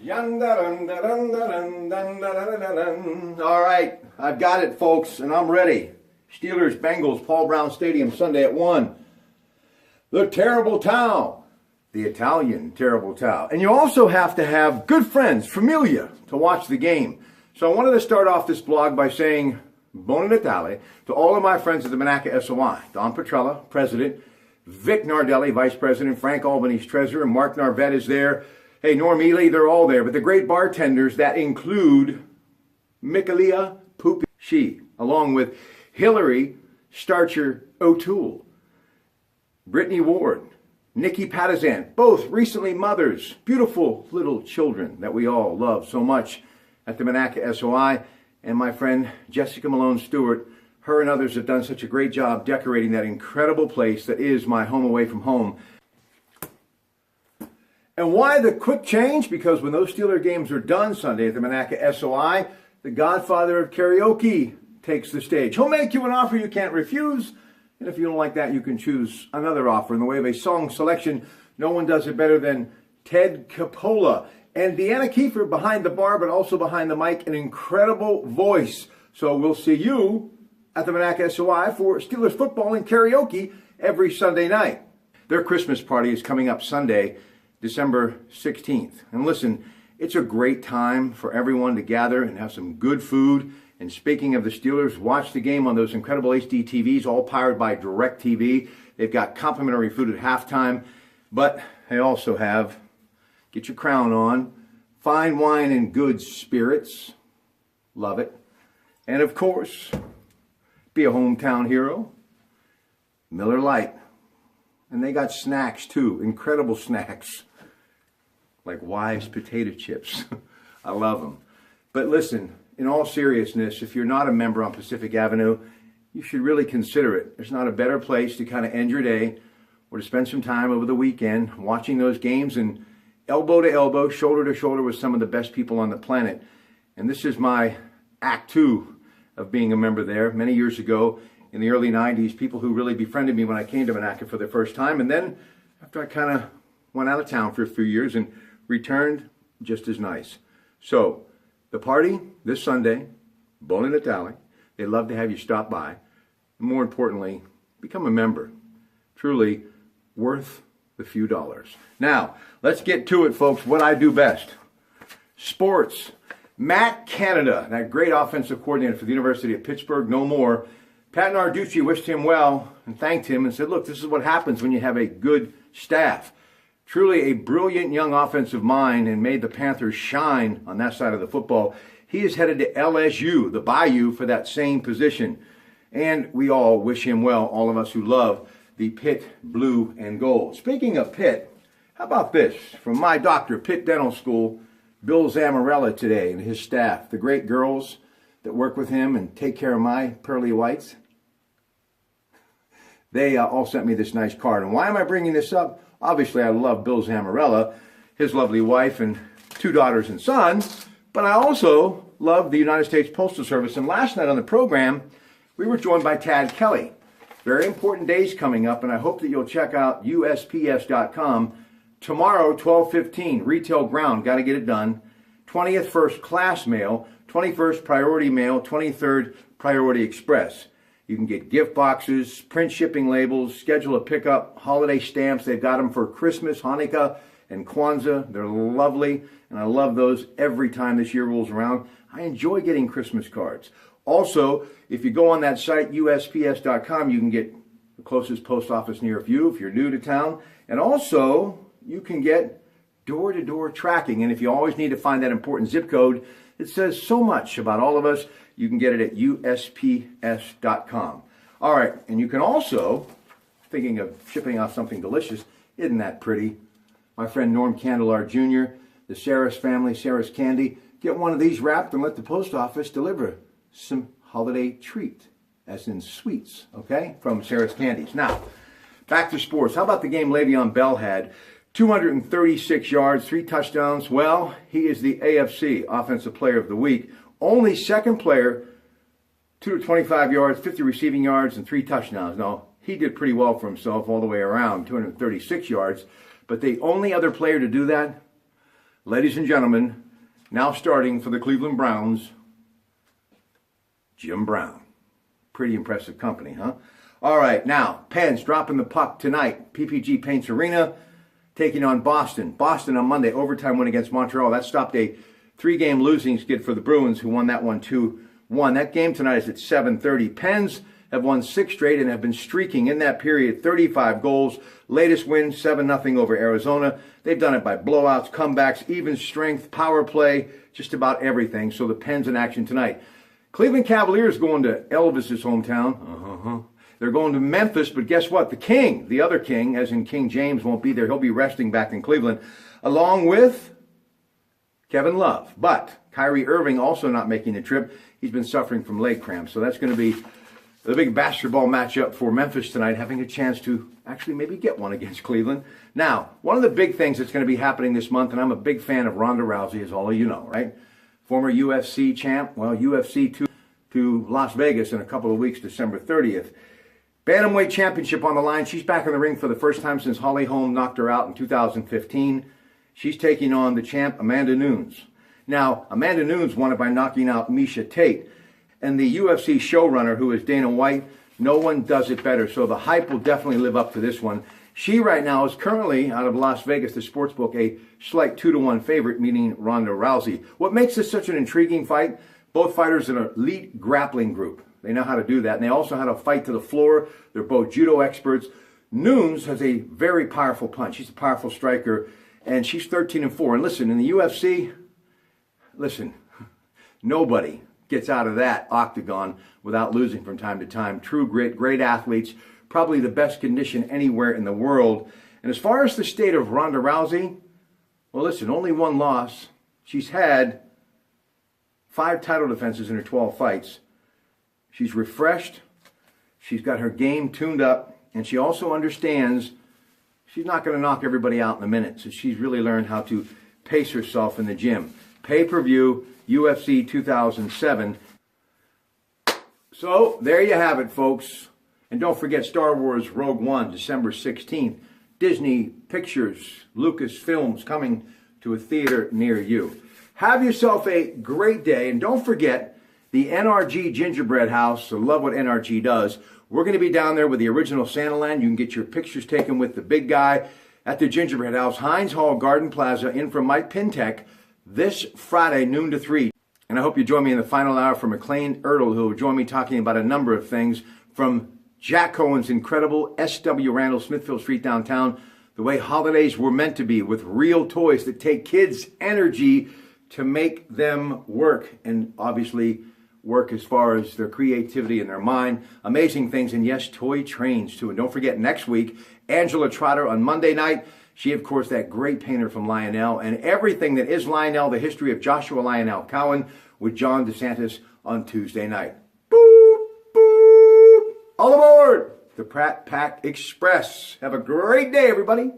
All right, I've got it, folks, and I'm ready. Steelers, Bengals, Paul Brown Stadium, Sunday at 1. The Terrible Towel, the Italian Terrible Towel. And you also have to have good friends, familia, to watch the game. So I wanted to start off this blog by saying Buon Natale to all of my friends at the Monaca SOI. Don Petrella, President. Vic Nardelli, Vice President. Frank Albanese, Treasurer. Mark Narvette is there. Hey, Norm Ely, they're all there. But the great bartenders that include Michaelia Pupi, along with Hillary Starcher O'Toole, Brittany Ward, Nikki Patizan, both recently mothers, beautiful little children that we all love so much at the Monaca SOI, and my friend Jessica Malone Stewart. Her and others have done such a great job decorating that incredible place that is my home away from home. And why the quick change? Because when those Steeler games are done Sunday at the Monaca SOI, the godfather of karaoke takes the stage. He'll make you an offer you can't refuse. And if you don't like that, you can choose another offer in the way of a song selection. No one does it better than Ted Capola. And Deanna Kiefer behind the bar, but also behind the mic, an incredible voice. So we'll see you at the Monaca SOI for Steelers football and karaoke every Sunday night. Their Christmas party is coming up Sunday, December 16th. And listen, it's a great time for everyone to gather and have some good food. And speaking of the Steelers, watch the game on those incredible HD TVs, all powered by DirecTV. They've got complimentary food at halftime, but they also have, get your crown on, fine wine and good spirits. Love it. And of course, be a hometown hero, Miller Lite. And they got snacks too, incredible snacks, like Wise potato chips. I love them. But listen, in all seriousness, if you're not a member on Pacific Avenue, you should really consider it. There's not a better place to kind of end your day or to spend some time over the weekend watching those games and elbow to elbow, shoulder to shoulder with some of the best people on the planet. And this is my act 2 of being a member there. Many years ago, in the early 90s, people who really befriended me when I came to Monaca for the first time. And then after I kind of went out of town for a few years and returned, just as nice. So the party this Sunday, Buon Natale. They'd love to have you stop by. And more importantly, become a member. Truly worth the few dollars. Now, let's get to it, folks. What I do best. Sports. Matt Canada, that great offensive coordinator for the University of Pittsburgh, no more. Pat Narduzzi wished him well and thanked him and said, look, this is what happens when you have a good staff. Truly a brilliant young offensive mind and made the Panthers shine on that side of the football. He is headed to LSU, the Bayou, for that same position. And we all wish him well, all of us who love the Pitt blue and gold. Speaking of Pitt, how about this? From my doctor, Pitt Dental School, Bill Zamorella today and his staff, the great girls that work with him and take care of my pearly whites. They all sent me this nice card. And why am I bringing this up? Obviously, I love Bill Zamorella, his lovely wife, and 2 daughters and son. But I also love the United States Postal Service. And last night on the program, we were joined by Tad Kelly. Very important days coming up, and I hope that you'll check out USPS.com. Tomorrow, 12:15, retail ground, got to get it done. 20th first class mail, 21st priority mail, 23rd priority express. You can get gift boxes, print shipping labels, schedule a pickup, holiday stamps. They've got them for Christmas, Hanukkah, and Kwanzaa. They're lovely, and I love those every time this year rolls around. I enjoy getting Christmas cards. Also, if you go on that site, USPS.com, you can get the closest post office near you if you're new to town. And also, you can get door-to-door tracking. And if you always need to find that important zip code, it says so much about all of us. You can get it at USPS.com. All right, and you can also, thinking of shipping off something delicious, isn't that pretty? My friend Norm Candelar Jr., the Saris family, Saris Candy, get one of these wrapped and let the post office deliver some holiday treat, as in sweets, okay, from Saris Candies. Now, back to sports. How about the game Le'Veon Bell had? 236 yards, 3 touchdowns. Well, he is the AFC Offensive Player of the Week. Only second player, 225 yards, 50 receiving yards, and 3 touchdowns. Now, he did pretty well for himself all the way around, 236 yards. But the only other player to do that, Ladies and gentlemen, now starting for the Cleveland Browns, Jim Brown. Pretty impressive company, huh? All right, now, Pens dropping the puck tonight. PPG Paints Arena taking on Boston. Boston on Monday, overtime win against Montreal. That stopped a 3-game losing skid for the Bruins, who won that one 2-1. That game tonight is at 7:30. Pens have won 6 straight and have been streaking in that period. 35 goals. Latest win, 7-0 over Arizona. They've done it by blowouts, comebacks, even strength, power play, just about everything. So the Pens in action tonight. Cleveland Cavaliers going to Elvis's hometown. They're going to Memphis, but guess what? The King, the other King, as in King James, won't be there. He'll be resting back in Cleveland, along with Kevin Love. But Kyrie Irving also not making the trip. He's been suffering from leg cramps. So that's going to be the big basketball matchup for Memphis tonight, having a chance to actually maybe get one against Cleveland. Now, one of the big things that's going to be happening this month, and I'm a big fan of Ronda Rousey, as all of you know, right? Former UFC champ, well, UFC to Las Vegas in a couple of weeks, December 30th. Bantamweight championship on the line. She's back in the ring for the first time since Holly Holm knocked her out in 2015. She's taking on the champ, Amanda Nunes. Now, Amanda Nunes won it by knocking out Miesha Tate. And the UFC showrunner, who is Dana White, no one does it better. So the hype will definitely live up to this one. She right now is currently, out of Las Vegas, the sportsbook, a slight 2-1 favorite, meaning Ronda Rousey. What makes this such an intriguing fight? Both fighters in an elite grappling group. They know how to do that. And they also know how to fight to the floor. They're both judo experts. Nunes has a very powerful punch. She's a powerful striker. And she's 13-4. And listen, in the UFC, listen, nobody gets out of that octagon without losing from time to time. True grit, great athletes, probably the best condition anywhere in the world. And as far as the state of Ronda Rousey, well, listen, only one loss. She's had 5 title defenses in her 12 fights. She's refreshed. She's got her game tuned up. And she also understands she's not going to knock everybody out in a minute. So she's really learned how to pace herself in the gym. Pay-per-view, UFC 2007. So there you have it, folks. And don't forget Star Wars Rogue One, December 16th. Disney Pictures, Lucasfilms coming to a theater near you. Have yourself a great day. And don't forget the NRG Gingerbread House. I love what NRG does. We're going to be down there with the original Santaland. You can get your pictures taken with the big guy at the Gingerbread House, Heinz Hall, Garden Plaza, in from Mike Pintek, this Friday, noon to 3. And I hope you join me in the final hour for McLean Ertl, who will join me talking about a number of things, from Jack Cohen's incredible S.W. Randall, Smithfield Street downtown, the way holidays were meant to be, with real toys that take kids' energy to make them work, and obviously work as far as their creativity and their mind. Amazing things, and yes, toy trains too. And don't forget, next week, Angela Trotter on Monday night. She, of course, that great painter from Lionel, and everything that is Lionel, the history of Joshua Lionel Cowan, with John DeSantis on Tuesday night. Boop, boop. All aboard the Pratte Pack Express. Have a great day, everybody.